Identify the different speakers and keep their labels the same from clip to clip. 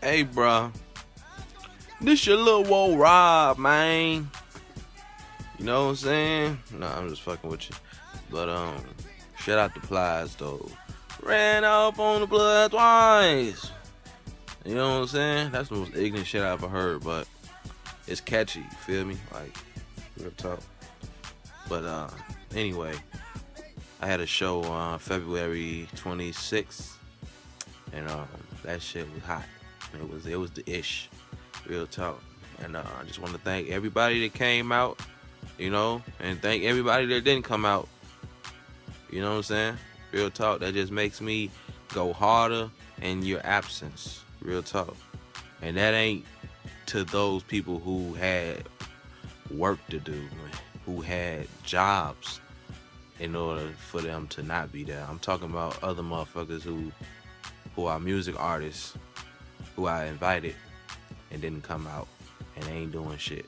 Speaker 1: Hey, bro, this your little old Rob, man. You know what I'm saying? Nah, I'm just fucking with you. But shout out to Plies though. Ran up on the blood twice. You know what I'm saying? That's the most ignorant shit I ever heard, but it's catchy. You feel me? Like real talk. But anyway, I had a show on February 26th, and that shit was hot. It was the ish, real talk. And I just want to thank everybody that came out, you know, and thank everybody that didn't come out. You know what I'm saying? Real talk. That just makes me go harder in your absence. Real talk. And that ain't to those people who had work to do, who had jobs in order for them to not be there. I'm talking about other motherfuckers who are music artists who I invited and didn't come out, and they ain't doing shit.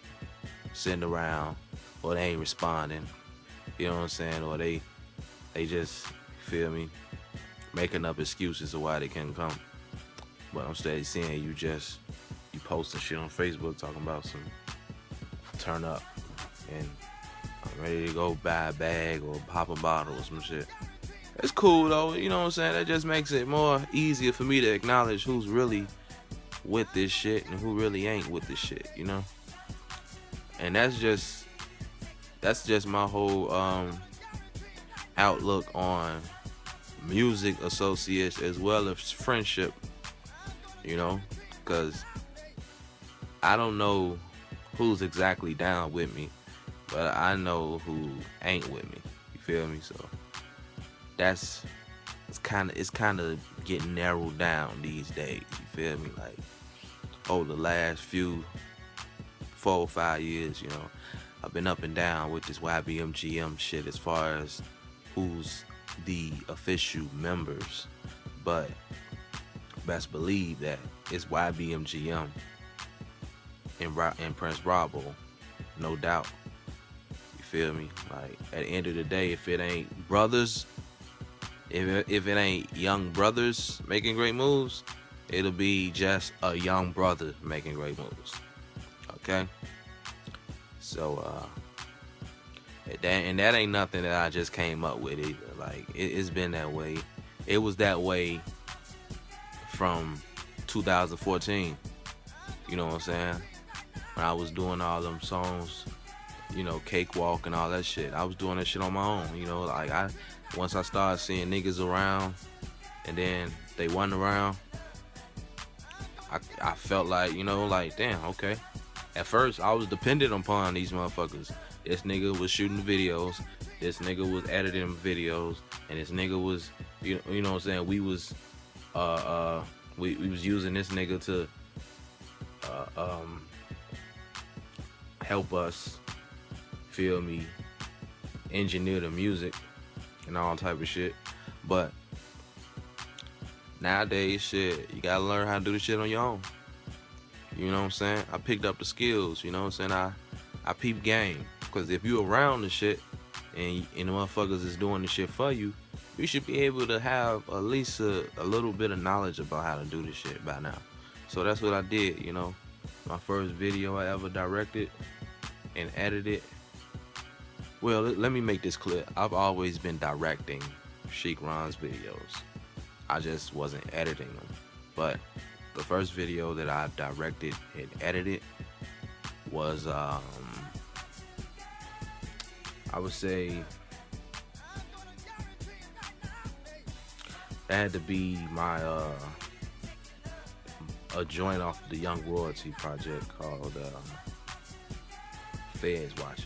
Speaker 1: Sitting around, or they ain't responding. You know what I'm saying? Or they just, feel me, making up excuses of why they can't come. But I'm steady seeing you posting shit on Facebook talking about some turn up and I'm ready to go buy a bag or pop a bottle or some shit. It's cool though, you know what I'm saying? That just makes it more easier for me to acknowledge who's really with this shit and who really ain't with this shit, you know? And that's just my whole outlook on music associates as well as friendship, you know? Because I don't know who's exactly down with me, but I know who ain't with me. You feel me? So it's kind of getting narrowed down these days. You feel me? Like over the last few 4 or 5 years, you know, I've been up and down with this YBMGM shit as far as who's the official members, but best believe that it's YBMGM and Prince Robbo, no doubt. You feel me? Like at the end of the day, if it ain't brothers, if it ain't young brothers making great moves, it'll be just a young brother making great moves. Okay? So that ain't nothing that I just came up with either. Like it's been that way. It was that way from 2014. You know what I'm saying? When I was doing all them songs, you know, Cakewalk and all that shit. I was doing that shit on my own. You know, like once I started seeing niggas around and then they wasn't around, I felt like, you know, like damn, okay. At first I was dependent upon these motherfuckers. This nigga was shooting videos, this nigga was editing videos, and this nigga was, you know what I'm saying, we was using this nigga to help us, feel me, engineer the music and all type of shit. But nowadays, shit, you gotta learn how to do the shit on your own. You know what I'm saying? I picked up the skills, you know what I'm saying? I peep game. Because if you around the shit and the motherfuckers is doing the shit for you, you should be able to have at least a little bit of knowledge about how to do this shit by now. So that's what I did, you know. My first video I ever directed and edited. Well, let me make this clear. I've always been directing Sheik Ron's videos. I just wasn't editing them. But the first video that I directed and edited was, I would say, that had to be my, a joint off the Young Royalty project called Feds Watching.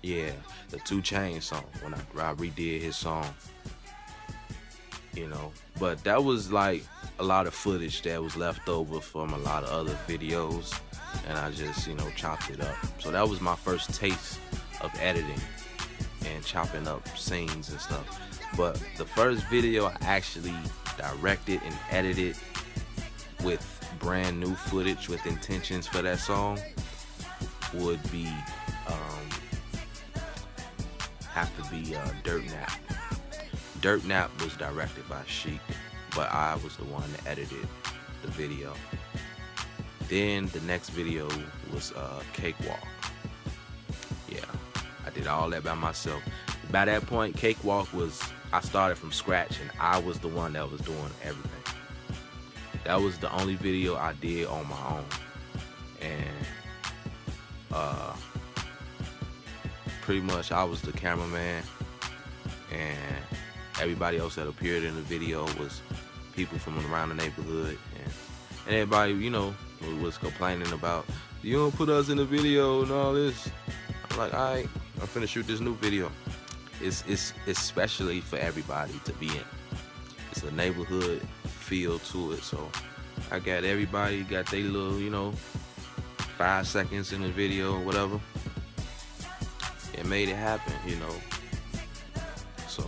Speaker 1: Yeah, the 2 Chainz song, when I redid his song, you know. But that was like a lot of footage that was left over from a lot of other videos, and I just, you know, chopped it up. So that was my first taste of editing and chopping up scenes and stuff. But the first video I actually directed and edited with brand new footage with intentions for that song would be have to be Dirt Nap. Dirt Nap was directed by Sheik, but I was the one that edited the video. Then the next video was cakewalk. Yeah, I did all that by myself. By that point, cakewalk was, I started from scratch and I was the one that was doing everything. That was the only video I did on my own. And pretty much I was the cameraman, and everybody else that appeared in the video was people from around the neighborhood, and everybody, you know, was complaining about, you don't put us in the video and all this. I'm like, alright, I'm finna shoot this new video. It's especially for everybody to be in. It's a neighborhood feel to it, so I got everybody got their little, you know, 5 seconds in the video or whatever. It made it happen, you know. So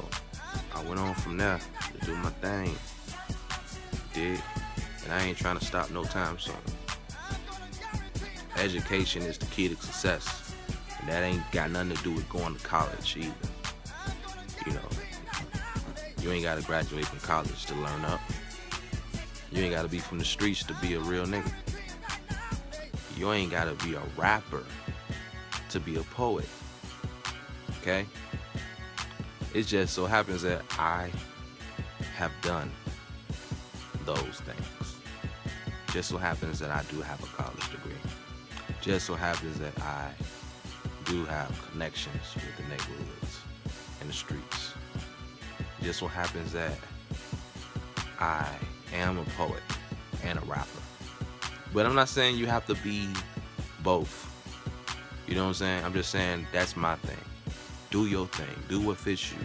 Speaker 1: I went on from there to do my thing. Did, and I ain't trying to stop no time soon. Education is the key to success, and that ain't got nothing to do with going to college either. You know, you ain't gotta graduate from college to learn up. You ain't gotta be from the streets to be a real nigga. You ain't gotta be a rapper to be a poet. Okay? It just so happens that I have done those things. Just so happens that I do have a college degree. Just so happens that I do have connections with the neighborhoods and the streets. Just so happens that I am a poet and a rapper. But I'm not saying you have to be both. You know what I'm saying? I'm just saying that's my thing. Do your thing. Do what fits you.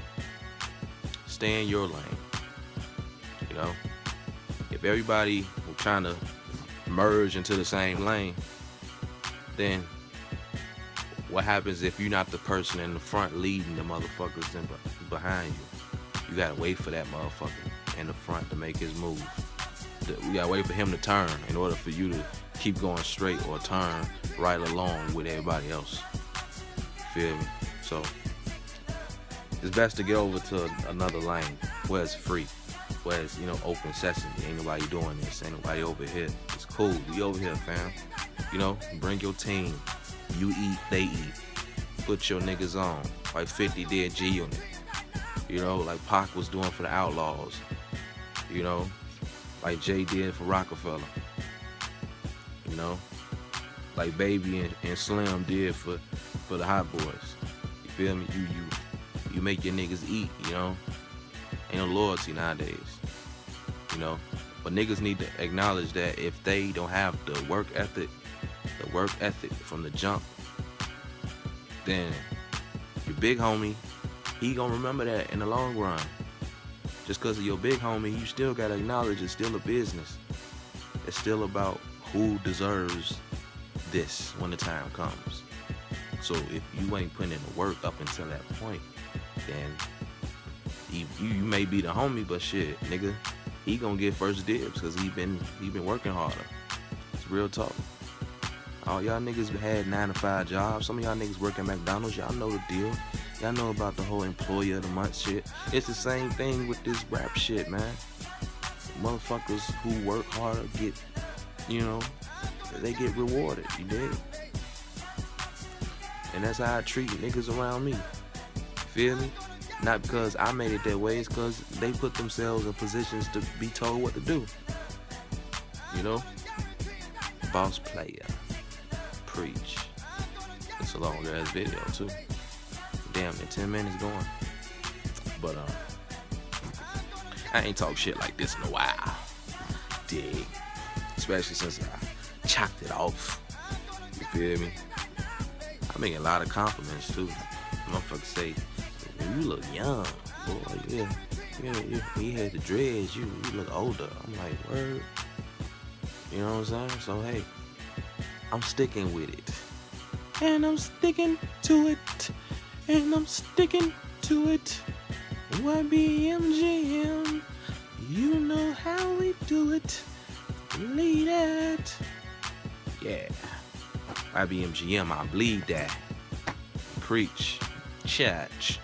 Speaker 1: Stay in your lane. You know? If everybody was trying to merge into the same lane, then what happens if you're not the person in the front leading the motherfuckers in behind you? You gotta wait for that motherfucker in the front to make his move. You gotta wait for him to turn in order for you to keep going straight or turn right along with everybody else. Feel me? So it's best to get over to another lane where it's free, where it's, you know, open sesame. Ain't nobody doing this. Ain't nobody over here. It's cool. We over here, fam. You know, bring your team. You eat, they eat. Put your niggas on. Like 50 did G Unit. You know, like Pac was doing for the Outlaws. You know, like Jay did for Rockefeller. You know, like Baby and Slim did for the Hot Boys. You feel me? You make your niggas eat, you know? Ain't no loyalty nowadays. You know? But niggas need to acknowledge that if they don't have the work ethic from the jump, then your big homie, he gonna remember that in the long run. Just cause of your big homie, you still gotta acknowledge it's still a business. It's still about who deserves this when the time comes. So if you ain't putting in the work up until that point, then you may be the homie, but shit, nigga, he gonna get first dibs cause he been working harder. It's real talk. All y'all niggas had 9-to-5 jobs. Some of y'all niggas work at McDonald's. Y'all know the deal. Y'all know about the whole employee of the month shit. It's the same thing with this rap shit, man. Motherfuckers who work harder get, you know, they get rewarded. You dig? And that's how I treat niggas around me. Feel me? Not because I made it that way. It's because they put themselves in positions to be told what to do. You know? Boss player. Preach. It's a long ass video too. Damn, in 10 minutes going. But I ain't talk shit like this in a while. Dig. Especially since I chopped it off. You feel me? I'm making a lot of compliments too. Motherfuckers say, you look young. Boy, yeah. You had the dreads, you look older. I'm like, word. You know what I'm saying? So hey, I'm sticking with it. And I'm sticking to it. And I'm sticking to it. YBMGM, you know how we do it. Bleed that. Yeah. YBMGM, I bleed that. Preach. Church.